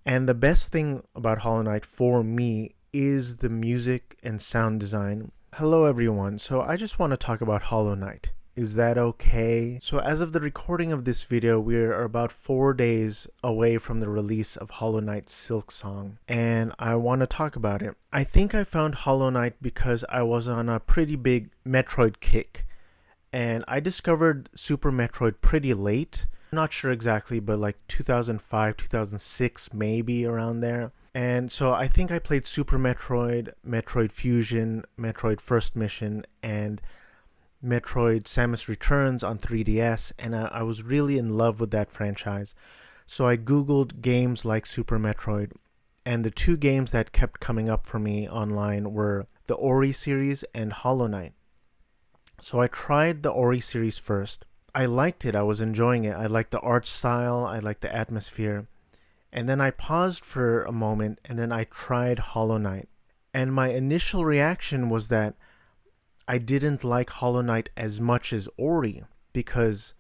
And the best thing about Hollow Knight for me is the music and sound design. Hello everyone, so I just want to talk about Hollow Knight. Is that okay? So as of the recording of this video, we are about 4 days away from the release of Hollow Knight Silksong, and I want to talk about it. I think I found Hollow Knight because I was on a pretty big Metroid kick, and I discovered Super Metroid pretty late. I'm not sure exactly, but like 2005, 2006, maybe around there. And so I think I played Super Metroid, Metroid Fusion, Metroid First Mission, and Metroid Samus Returns on 3DS, and I was really in love with that franchise. So I googled games like Super Metroid, and the two games that kept coming up for me online were the Ori series and Hollow Knight. So I tried the Ori series first. I liked it, I was enjoying it. I liked the art style, I liked the atmosphere. And then I paused for a moment, and then I tried Hollow Knight. And my initial reaction was that I didn't like Hollow Knight as much as Ori, because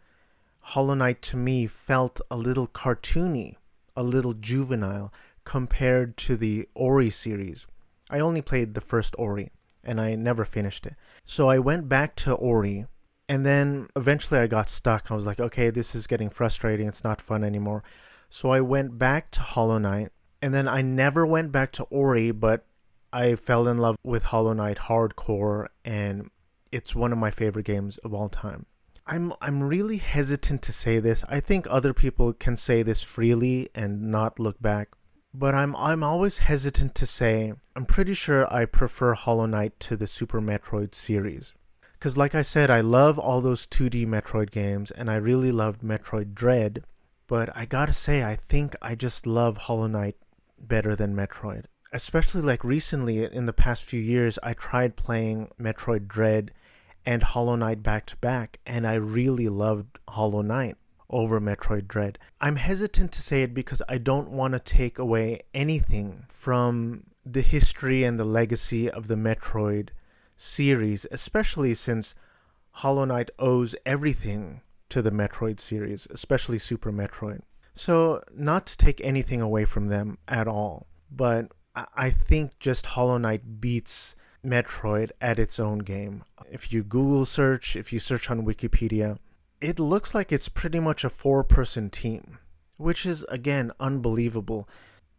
Hollow Knight to me felt a little cartoony, a little juvenile compared to the Ori series. I only played the first Ori, and I never finished it. So I went back to Ori, and then eventually I got stuck. I was like, okay, this is getting frustrating, it's not fun anymore. So I went back to Hollow Knight, and then I never went back to Ori, but I fell in love with Hollow Knight hardcore, and it's one of my favorite games of all time. I'm really hesitant to say this. I think other people can say this freely and not look back, but I'm always hesitant to say. I'm pretty sure I prefer Hollow Knight to the Super Metroid series. Because like I said, I love all those 2D Metroid games, and I really loved Metroid Dread, but I gotta say, I think I just love Hollow Knight better than Metroid. Especially like recently, in the past few years, I tried playing Metroid Dread and Hollow Knight back to back, and I really loved Hollow Knight over Metroid Dread. I'm hesitant to say it because I don't want to take away anything from the history and the legacy of the Metroid series, especially since Hollow Knight owes everything to the Metroid series, especially Super Metroid. So, not to take anything away from them at all, but I think just Hollow Knight beats Metroid at its own game. If you Google search, if you search on Wikipedia, it looks like it's pretty much a 4-person team, which is, again, unbelievable.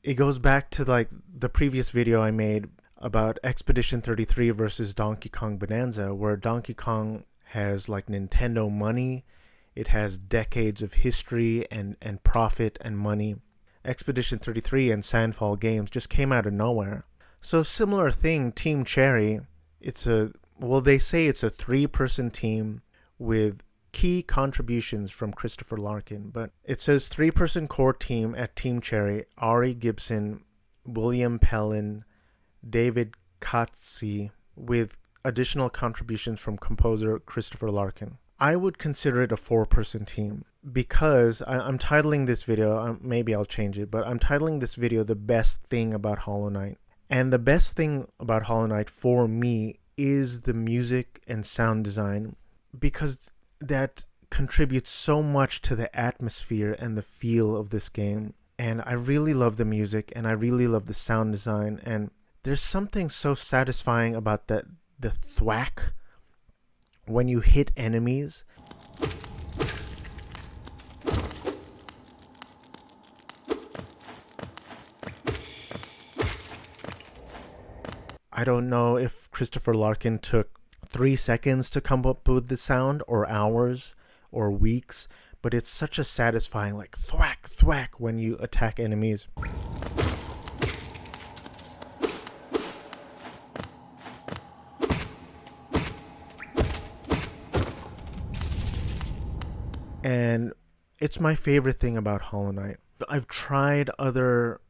It goes back to like the previous video I made about Expedition 33 versus Donkey Kong Bonanza, where Donkey Kong has like Nintendo money, it has decades of history and profit and money. Expedition 33 and Sandfall Games just came out of nowhere. So similar thing, Team Cherry, they say it's a 3-person team with key contributions from Christopher Larkin, but it says 3-person core team at Team Cherry: Ari Gibson, William Pellin, David Katze, with additional contributions from composer Christopher Larkin. I would consider it a 4-person team because I'm titling this video, maybe I'll change it, but I'm titling this video The Best Thing About Hollow Knight. And the best thing about Hollow Knight for me is the music and sound design, because that contributes so much to the atmosphere and the feel of this game. And I really love the music, and I really love the sound design, and there's something so satisfying about the thwack when you hit enemies. I don't know if Christopher Larkin took 3 seconds to come up with the sound, or hours, or weeks, but it's such a satisfying, like, thwack, thwack when you attack enemies. And it's my favorite thing about Hollow Knight. I've tried other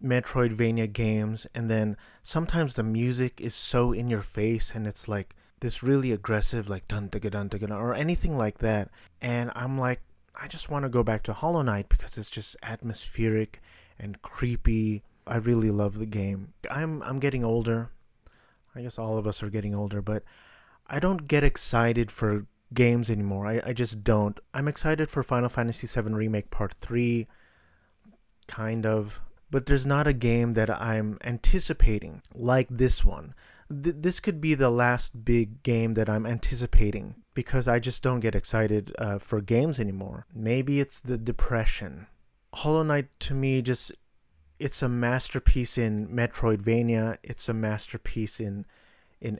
Metroidvania games, and then sometimes the music is so in your face, and it's like this really aggressive, like dun dun dun dun, or anything like that. And I'm like, I just want to go back to Hollow Knight because it's just atmospheric and creepy. I really love the game. I'm getting older. I guess all of us are getting older, but I don't get excited for games anymore. I just don't. I'm excited for Final Fantasy VII Remake Part 3, kind of, but there's not a game that I'm anticipating like this one. This could be the last big game that I'm anticipating because I just don't get excited for games anymore. Maybe it's the depression. Hollow Knight to me just it's a masterpiece in Metroidvania. It's a masterpiece in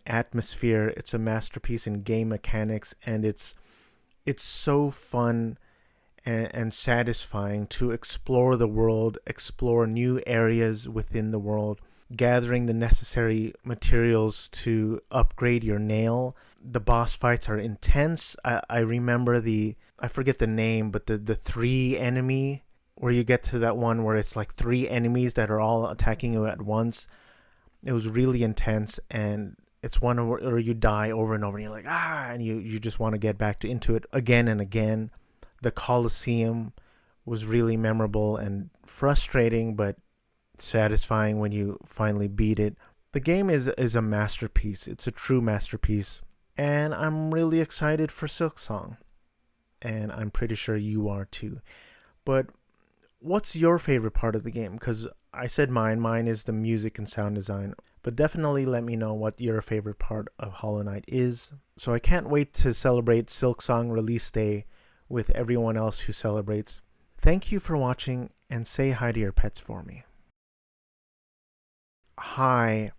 atmosphere. It's a masterpiece in game mechanics, and it's so fun and satisfying to explore the world, explore new areas within the world, gathering the necessary materials to upgrade your nail. The boss fights are intense. I remember I forget the name, but the three enemy where you get to that one where it's like three enemies that are all attacking you at once. It was really intense, and it's one where you die over and over and you're like, and you just want to get back into it again and again. The Colosseum was really memorable and frustrating, but satisfying when you finally beat it. The game is a masterpiece. It's a true masterpiece, and I'm really excited for Silksong, and I'm pretty sure you are too. But what's your favorite part of the game? Because I said mine. Mine is the music and sound design. But definitely let me know what your favorite part of Hollow Knight is. So I can't wait to celebrate Silksong release day with everyone else who celebrates. Thank you for watching, and say hi to your pets for me. Hi.